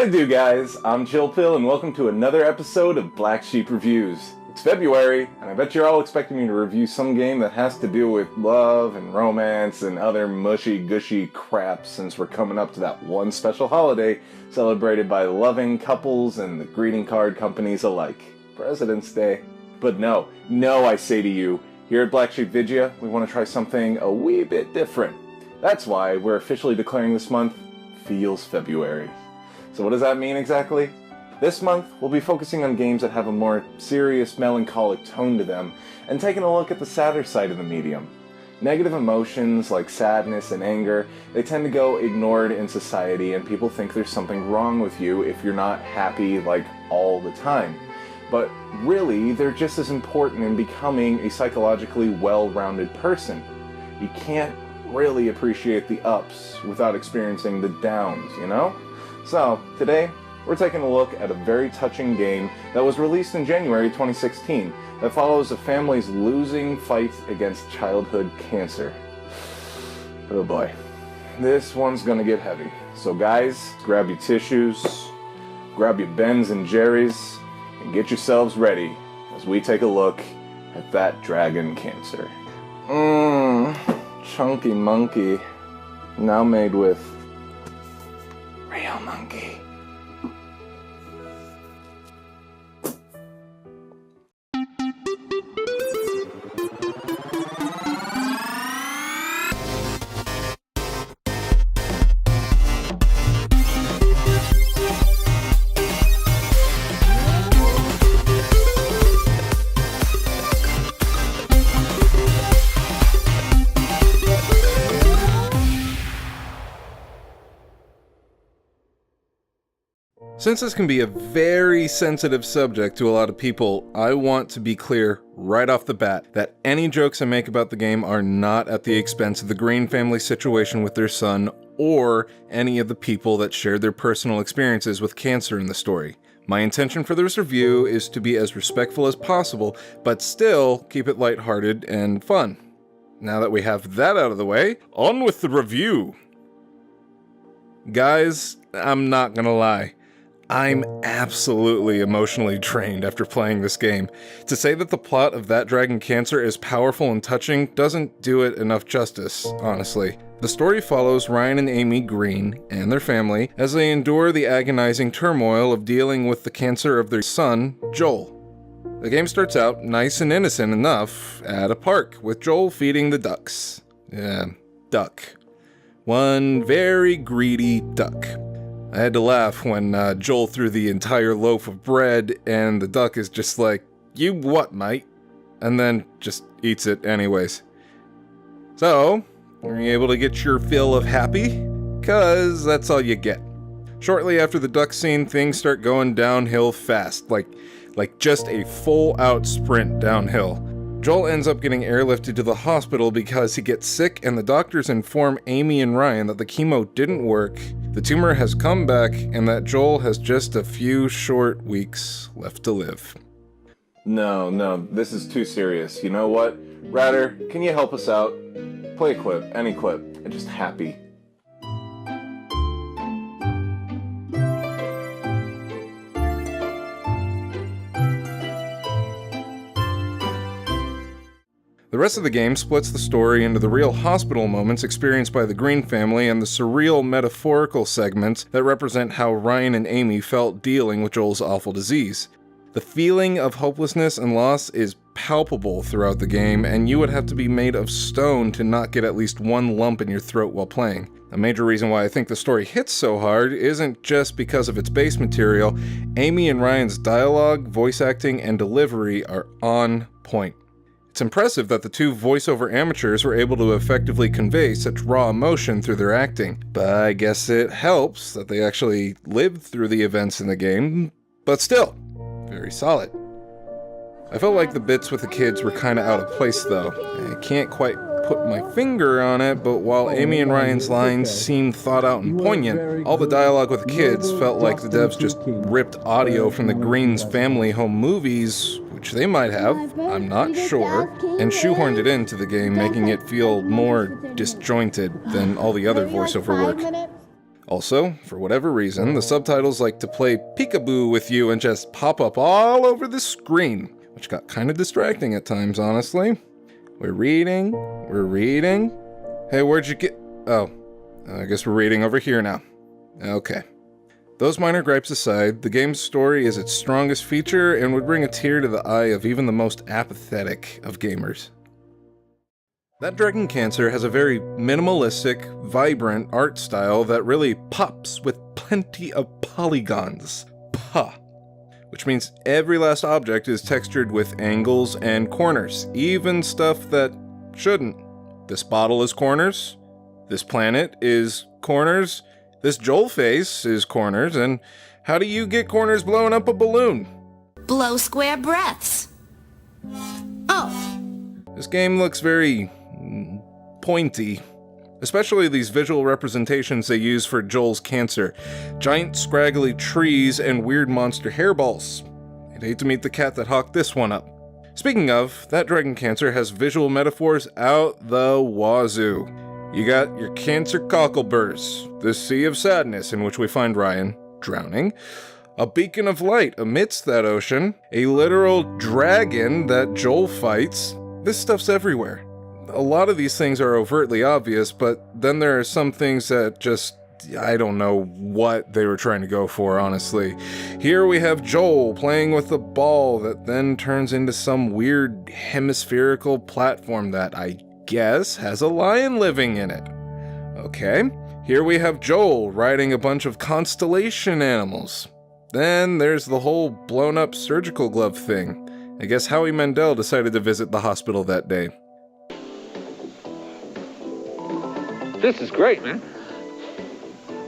What it do, guys? I'm Chill Pill, and welcome to another episode of Black Sheep Reviews. It's February, and I bet you're all expecting me to review some game that has to do with love and romance and other mushy-gushy crap, since we're coming up to that one special holiday celebrated by loving couples and the greeting card companies alike, President's Day. But no, I say to you, here at Black Sheep Vigia, we want to try something a wee bit different. That's why we're officially declaring this month Feels February. So what does that mean exactly? This month, we'll be focusing on games that have a more serious, melancholic tone to them, and taking a look at the sadder side of the medium. Negative emotions like sadness and anger, they tend to go ignored in society, and people think there's something wrong with you if you're not happy like all the time. But really, they're just as important in becoming a psychologically well-rounded person. You can't really appreciate the ups without experiencing the downs, you know? So, today, we're taking a look at a very touching game that was released in January 2016 that follows a family's losing fight against childhood cancer. Oh boy, this one's gonna get heavy. So guys, grab your tissues, grab your Bens and Jerry's, and get yourselves ready as we take a look at that dragon cancer. Chunky monkey, now made with real monkey. Since this can be a very sensitive subject to a lot of people, I want to be clear right off the bat that any jokes I make about the game are not at the expense of the Green family situation with their son or any of the people that shared their personal experiences with cancer in the story. My intention for this review is to be as respectful as possible, but still keep it lighthearted and fun. Now that we have that out of the way, on with the review! Guys, I'm not gonna lie. I'm absolutely emotionally drained after playing this game. To say that the plot of That Dragon Cancer is powerful and touching doesn't do it enough justice, honestly. The story follows Ryan and Amy Green and their family as they endure the agonizing turmoil of dealing with the cancer of their son, Joel. The game starts out nice and innocent enough at a park with Joel feeding the ducks. Duck. One very greedy duck. I had to laugh when Joel threw the entire loaf of bread and the duck is just like, "You what, mate?" And then just eats it anyways. So, are you able to get your fill of happy? 'Cause that's all you get. Shortly after the duck scene, things start going downhill fast, like just a full-out sprint downhill. Joel ends up getting airlifted to the hospital because he gets sick, and the doctors inform Amy and Ryan that the chemo didn't work, the tumor has come back, and that Joel has just a few short weeks left to live. No, this is too serious. You know what? Ratter, can you help us out? Play a clip, any clip. I'm just happy. The rest of the game splits the story into the real hospital moments experienced by the Green family and the surreal metaphorical segments that represent how Ryan and Amy felt dealing with Joel's awful disease. The feeling of hopelessness and loss is palpable throughout the game, and you would have to be made of stone to not get at least one lump in your throat while playing. A major reason why I think the story hits so hard isn't just because of its base material. Amy and Ryan's dialogue, voice acting, and delivery are on point. It's impressive that the two voiceover amateurs were able to effectively convey such raw emotion through their acting, but I guess it helps that they actually lived through the events in the game, but still, very solid. I felt like the bits with the kids were kinda out of place though. I can't quite put my finger on it, but while Amy and Ryan's lines seemed thought out and poignant, all the dialogue with the kids felt like the devs just ripped audio from the Greens' family home movies, which they might have, I'm not sure, and shoehorned it into the game, making it feel more disjointed than all the other voiceover work. Also, for whatever reason, the subtitles like to play peekaboo with you and just pop up all over the screen, which got kind of distracting at times, honestly. We're reading. Hey, where'd you get... Oh, I guess we're reading over here now. Okay. Those minor gripes aside, the game's story is its strongest feature and would bring a tear to the eye of even the most apathetic of gamers. That Dragon Cancer has a very minimalistic, vibrant art style that really pops with plenty of polygons. Which means every last object is textured with angles and corners, even stuff that shouldn't. This bottle is corners, this planet is corners, this Joel face is corners, and how do you get corners blowing up a balloon? Blow square breaths. Oh. This game looks very pointy, especially these visual representations they use for Joel's cancer. Giant scraggly trees and weird monster hairballs. I'd hate to meet the cat that hawked this one up. Speaking of, that Dragon Cancer has visual metaphors out the wazoo. You got your cancer cockleburrs, the sea of sadness in which we find Ryan drowning, a beacon of light amidst that ocean, a literal dragon that Joel fights. This stuff's everywhere. A lot of these things are overtly obvious, but then there are some things that just, I don't know what they were trying to go for, honestly. Here we have Joel playing with a ball that then turns into some weird hemispherical platform that I guess has a lion living in it. Okay. Here we have Joel riding a bunch of constellation animals. Then there's the whole blown up surgical glove thing. I guess Howie Mandel decided to visit the hospital that day. This is great, man.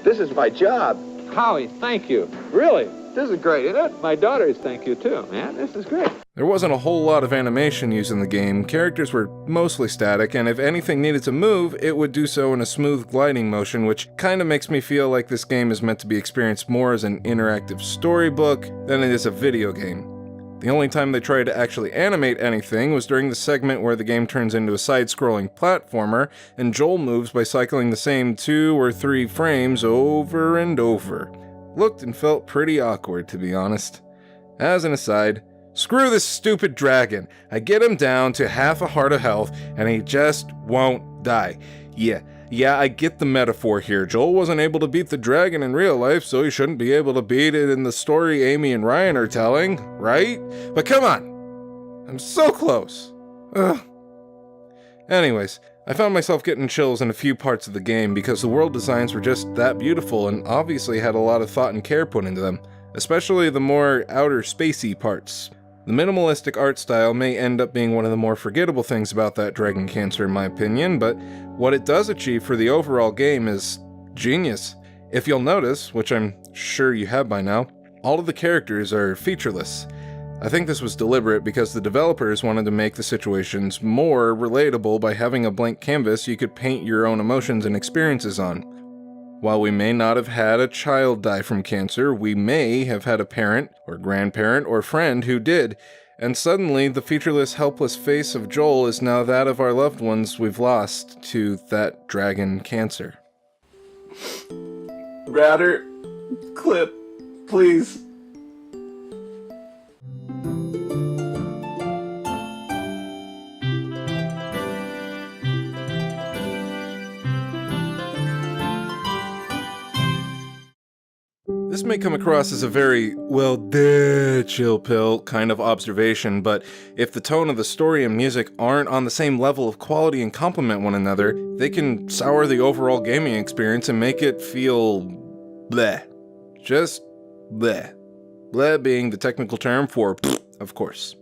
This is my job. Howie, thank you. Really? This is great, isn't it? My daughters thank you too, man. This is great. There wasn't a whole lot of animation used in the game. Characters were mostly static, and if anything needed to move, it would do so in a smooth gliding motion, which kind of makes me feel like this game is meant to be experienced more as an interactive storybook than it is a video game. The only time they tried to actually animate anything was during the segment where the game turns into a side-scrolling platformer, and Joel moves by cycling the same 2 or 3 frames over and over. Looked and felt pretty awkward, to be honest. As an aside, screw this stupid dragon. I get him down to half a heart of health, and he just won't die. Yeah, I get the metaphor here. Joel wasn't able to beat the dragon in real life, so he shouldn't be able to beat it in the story Amy and Ryan are telling, right? But come on! I'm so close! Ugh. Anyways, I found myself getting chills in a few parts of the game because the world designs were just that beautiful and obviously had a lot of thought and care put into them, especially the more outer spacey parts. The minimalistic art style may end up being one of the more forgettable things about that Dragon Cancer in my opinion, but what it does achieve for the overall game is genius. If you'll notice, which I'm sure you have by now, all of the characters are featureless. I think this was deliberate because the developers wanted to make the situations more relatable by having a blank canvas you could paint your own emotions and experiences on. While we may not have had a child die from cancer, we may have had a parent, or grandparent, or friend who did, and suddenly the featureless, helpless face of Joel is now that of our loved ones we've lost to that dragon cancer. Router, clip, please. This may come across as a very, well, duh, chill pill kind of observation, but if the tone of the story and music aren't on the same level of quality and complement one another, they can sour the overall gaming experience and make it feel bleh. Just bleh. Bleh being the technical term for pfft, of course.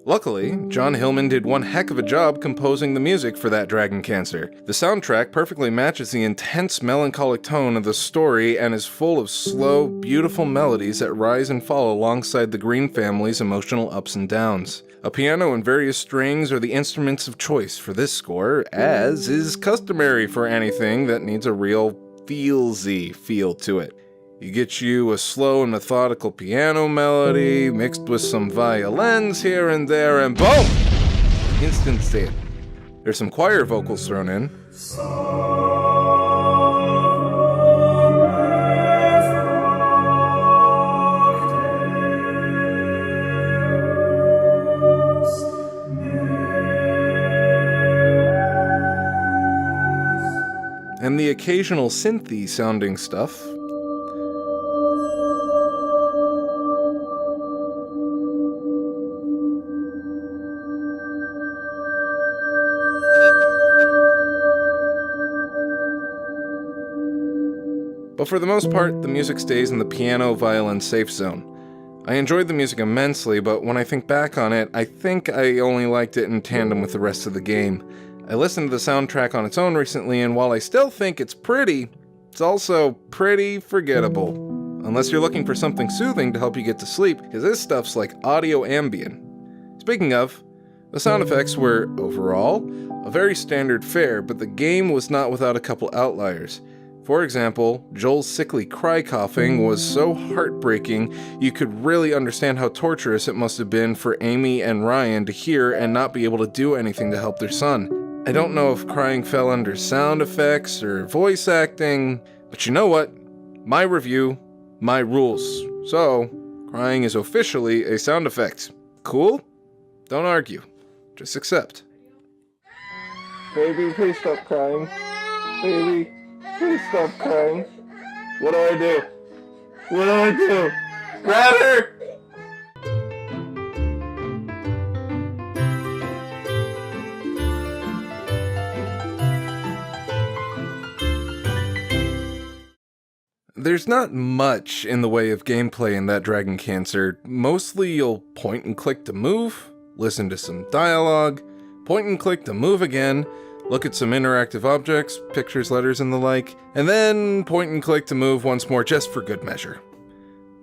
Luckily, John Hillman did one heck of a job composing the music for that Dragon Cancer. The soundtrack perfectly matches the intense melancholic tone of the story and is full of slow, beautiful melodies that rise and fall alongside the Green family's emotional ups and downs. A piano and various strings are the instruments of choice for this score, as is customary for anything that needs a real feelsy feel to it. You get you a slow and methodical piano melody, mixed with some violins here and there, and boom! Instant state. There's some choir vocals thrown in. and the occasional synthy sounding stuff. But for the most part, the music stays in the piano-violin safe zone. I enjoyed the music immensely, but when I think back on it, I think I only liked it in tandem with the rest of the game. I listened to the soundtrack on its own recently, and while I still think it's pretty, it's also pretty forgettable. Unless you're looking for something soothing to help you get to sleep, because this stuff's like audio Ambien. Speaking of, the sound effects were, overall, a very standard fare, but the game was not without a couple outliers. For example, Joel's sickly cry coughing was so heartbreaking you could really understand how torturous it must have been for Amy and Ryan to hear and not be able to do anything to help their son. I don't know if crying fell under sound effects or voice acting, but you know what? My review, my rules. So, crying is officially a sound effect. Cool? Don't argue. Just accept. Baby, please stop crying. Baby, please stop crying. What do I do? What do I do? Grab her! There's not much in the way of gameplay in that Dragon Cancer. Mostly you'll point and click to move, listen to some dialogue, point and click to move again, look at some interactive objects, pictures, letters, and the like, and then point and click to move once more just for good measure.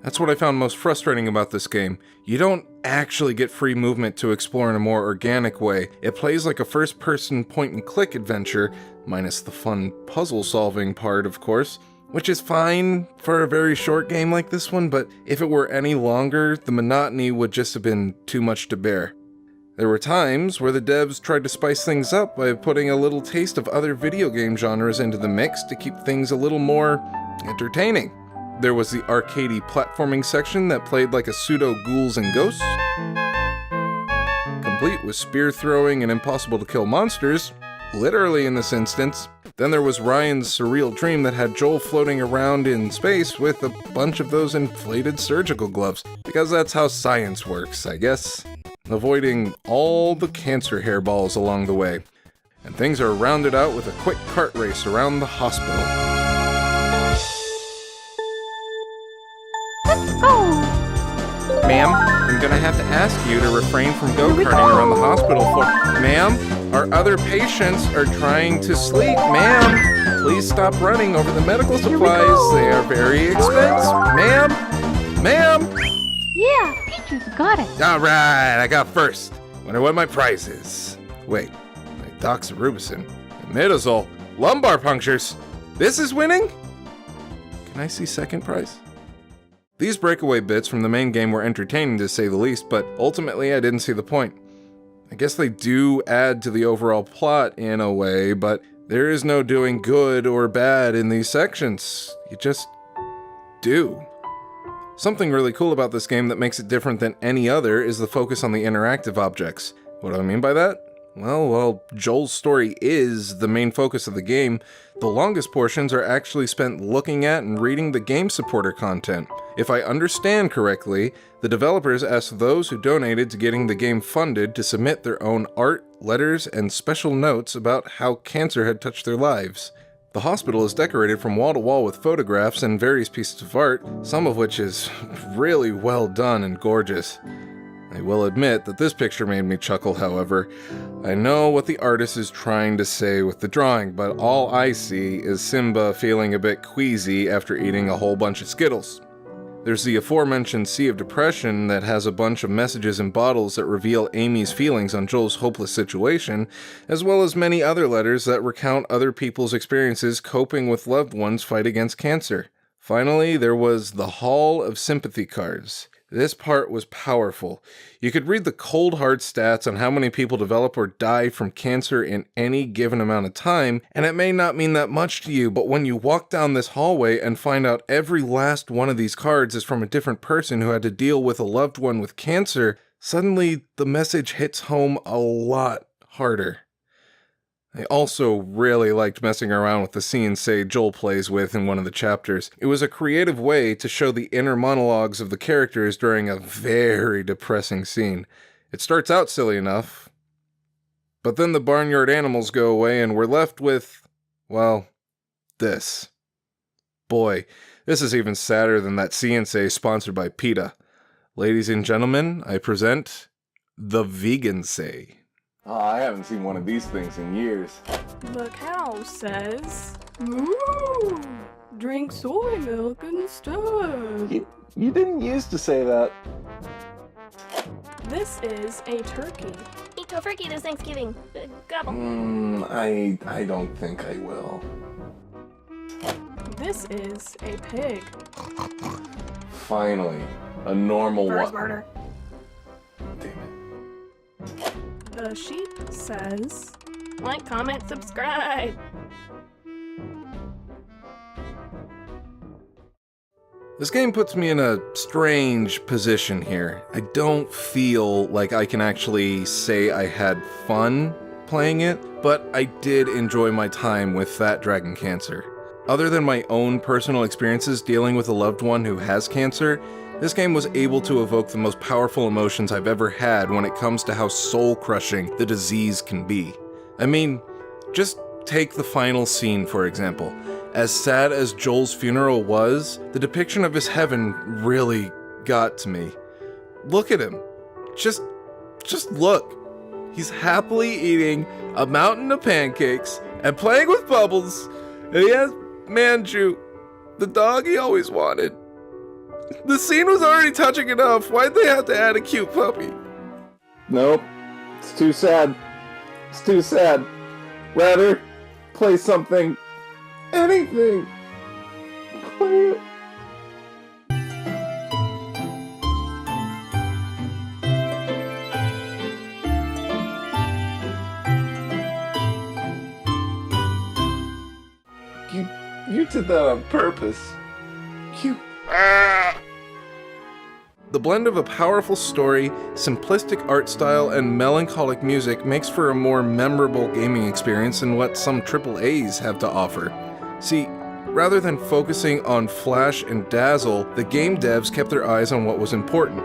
That's what I found most frustrating about this game. You don't actually get free movement to explore in a more organic way. It plays like a first-person point-and-click adventure, minus the fun puzzle-solving part, of course, which is fine for a very short game like this one, but if it were any longer, the monotony would just have been too much to bear. There were times where the devs tried to spice things up by putting a little taste of other video game genres into the mix to keep things a little more entertaining. There was the arcadey platforming section that played like a pseudo ghouls and ghosts, complete with spear throwing and impossible to kill monsters, literally in this instance. Then there was Ryan's surreal dream that had Joel floating around in space with a bunch of those inflated surgical gloves, because that's how science works, I guess. Avoiding all the cancer hairballs along the way. And things are rounded out with a quick kart race around the hospital. Let's go! Ma'am, I'm gonna have to ask you to refrain from go-karting around the hospital floor. Ma'am, our other patients are trying to sleep. Ma'am, please stop running over the medical supplies. They are very expensive. Ma'am? Ma'am? Yeah, Peaches got it. Alright, I got first. Wonder what my prize is. Wait, my doxorubicin, imidazole, lumbar punctures. This is winning? Can I see second prize? These breakaway bits from the main game were entertaining to say the least, but ultimately I didn't see the point. I guess they do add to the overall plot in a way, but there is no doing good or bad in these sections. You just do. Something really cool about this game that makes it different than any other is the focus on the interactive objects. What do I mean by that? Well, while Joel's story is the main focus of the game, the longest portions are actually spent looking at and reading the game supporter content. If I understand correctly, the developers asked those who donated to getting the game funded to submit their own art, letters, and special notes about how cancer had touched their lives. The hospital is decorated from wall to wall with photographs and various pieces of art, some of which is really well done and gorgeous. I will admit that this picture made me chuckle, however. I know what the artist is trying to say with the drawing, but all I see is Simba feeling a bit queasy after eating a whole bunch of Skittles. There's the aforementioned Sea of Depression that has a bunch of messages in bottles that reveal Amy's feelings on Joel's hopeless situation, as well as many other letters that recount other people's experiences coping with loved ones' fight against cancer. Finally, there was the Hall of Sympathy cards. This part was powerful. You could read the cold hard stats on how many people develop or die from cancer in any given amount of time, and it may not mean that much to you, but when you walk down this hallway and find out every last one of these cards is from a different person who had to deal with a loved one with cancer, suddenly the message hits home a lot harder. I also really liked messing around with the CNC Joel plays with in one of the chapters. It was a creative way to show the inner monologues of the characters during a very depressing scene. It starts out silly enough, but then the barnyard animals go away and we're left with, well, this. Boy, this is even sadder than that CNC sponsored by PETA. Ladies and gentlemen, I present the Vegan Say. Oh, I haven't seen one of these things in years. The cow says, "Moo! Drink soy milk instead." You didn't used to say that. This is a turkey. Eat tofurkey this Thanksgiving. Gobble. I don't think I will. This is a pig. Finally, a normal First one. murder. Damn it. The sheep says, "Like, comment, subscribe." This game puts me in a strange position here. I don't feel like I can actually say I had fun playing it, but I did enjoy my time with that dragon cancer. Other than my own personal experiences dealing with a loved one who has cancer, this game was able to evoke the most powerful emotions I've ever had when it comes to how soul-crushing the disease can be. I mean, just take the final scene, for example. As sad as Joel's funeral was, the depiction of his heaven really got to me. Look at him. Just look. He's happily eating a mountain of pancakes and playing with bubbles, and he has Manju, the dog he always wanted. The scene was already touching enough. Why'd they have to add a cute puppy? Nope. It's too sad. It's too sad. Rather, play something. Anything. Play it. You did that on purpose. The blend of a powerful story, simplistic art style, and melancholic music makes for a more memorable gaming experience than what some AAAs have to offer. See, rather than focusing on flash and dazzle, the game devs kept their eyes on what was important: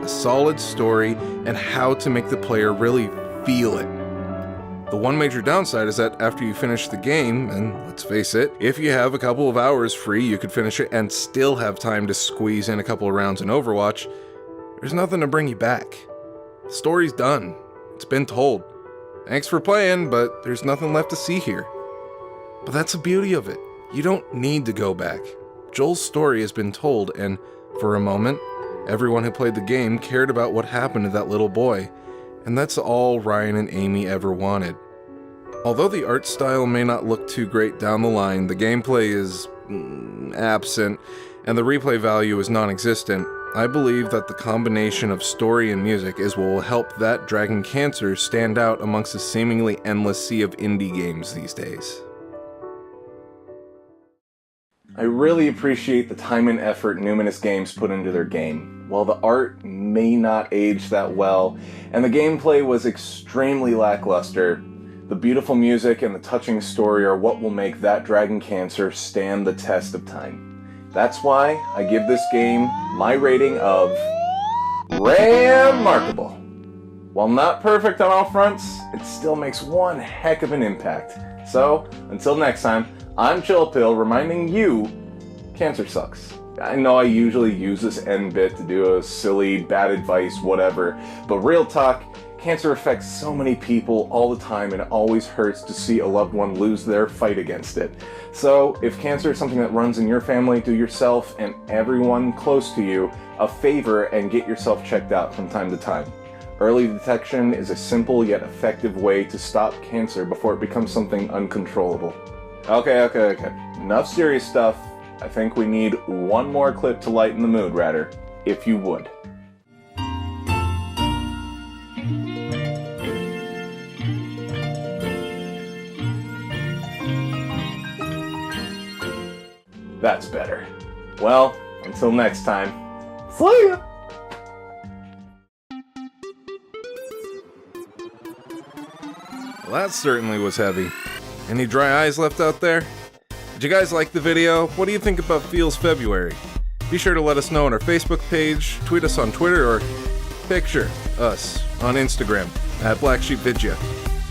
a solid story and how to make the player really feel it. The one major downside is that after you finish the game, and let's face it, if you have a couple of hours free, you could finish it and still have time to squeeze in a couple of rounds in Overwatch, there's nothing to bring you back. The story's done. It's been told. Thanks for playing, but there's nothing left to see here. But that's the beauty of it. You don't need to go back. Joel's story has been told, and for a moment, everyone who played the game cared about what happened to that little boy. And that's all Ryan and Amy ever wanted. Although the art style may not look too great down the line, the gameplay is absent, and the replay value is non-existent, I believe that the combination of story and music is what will help that Dragon Cancer stand out amongst the seemingly endless sea of indie games these days. I really appreciate the time and effort Numinous Games put into their game. While the art may not age that well, and the gameplay was extremely lackluster, the beautiful music and the touching story are what will make that Dragon Cancer stand the test of time. That's why I give this game my rating of remarkable. While not perfect on all fronts, it still makes one heck of an impact. So, until next time, I'm Chill Pill reminding you, cancer sucks. I know I usually use this end bit to do a silly, bad advice, whatever, but real talk, cancer affects so many people all the time, and it always hurts to see a loved one lose their fight against it. So, if cancer is something that runs in your family, do yourself and everyone close to you a favor and get yourself checked out from time to time. Early detection is a simple yet effective way to stop cancer before it becomes something uncontrollable. Okay. Enough serious stuff. I think we need one more clip to lighten the mood, rather, if you would. That's better. Well, until next time, see ya! Well, that certainly was heavy. Any dry eyes left out there? Did you guys like the video? What do you think about Feels February? Be sure to let us know on our Facebook page, tweet us on Twitter, or picture us on Instagram at BlackSheepVidya.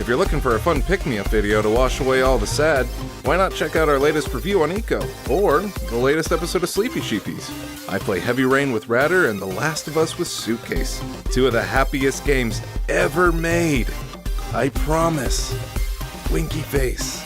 If you're looking for a fun pick-me-up video to wash away all the sad, why not check out our latest review on Eco, or the latest episode of Sleepy Sheepies. I play Heavy Rain with Radder and The Last of Us with Suitcase. 2 of the happiest games ever made. I promise. Winky face.